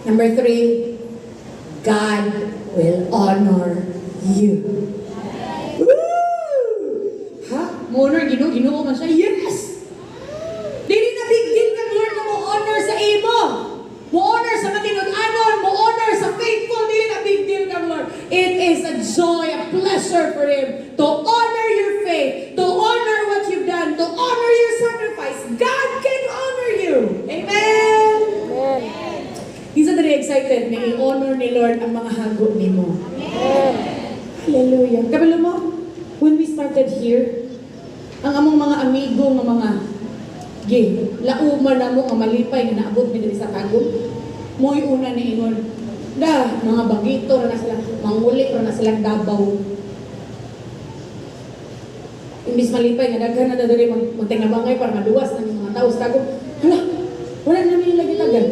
Number 3, God will honor you. Woo! Ha? Honor, ginoo man siya? Yes! Dili na big deal kang Lord na mo-honor sa imo. Mo-honor sa matinud-anon, mo-honor sa faithful. Dili na big deal kang Lord. It is a joy, a pleasure for Him to honor your faith, to honor what you've done, to honor your sacrifice. God can honor you. Amen! Isa na excited na i-honor ni Lord ang mga hago ni mo. Hallelujah. Kabalo mo, when we started here, ang among mga amigo, mga lauman na mo, ang malipay na naabot ni sa tagong, mo'y una ni Ingon. Mga bagito na sila, manguli na silang Davao. Imbis malipay, nga daghan na dali magtinabangay para maduwas ng mga tao sa tagong. Hala, wala namin yung lagi tagal.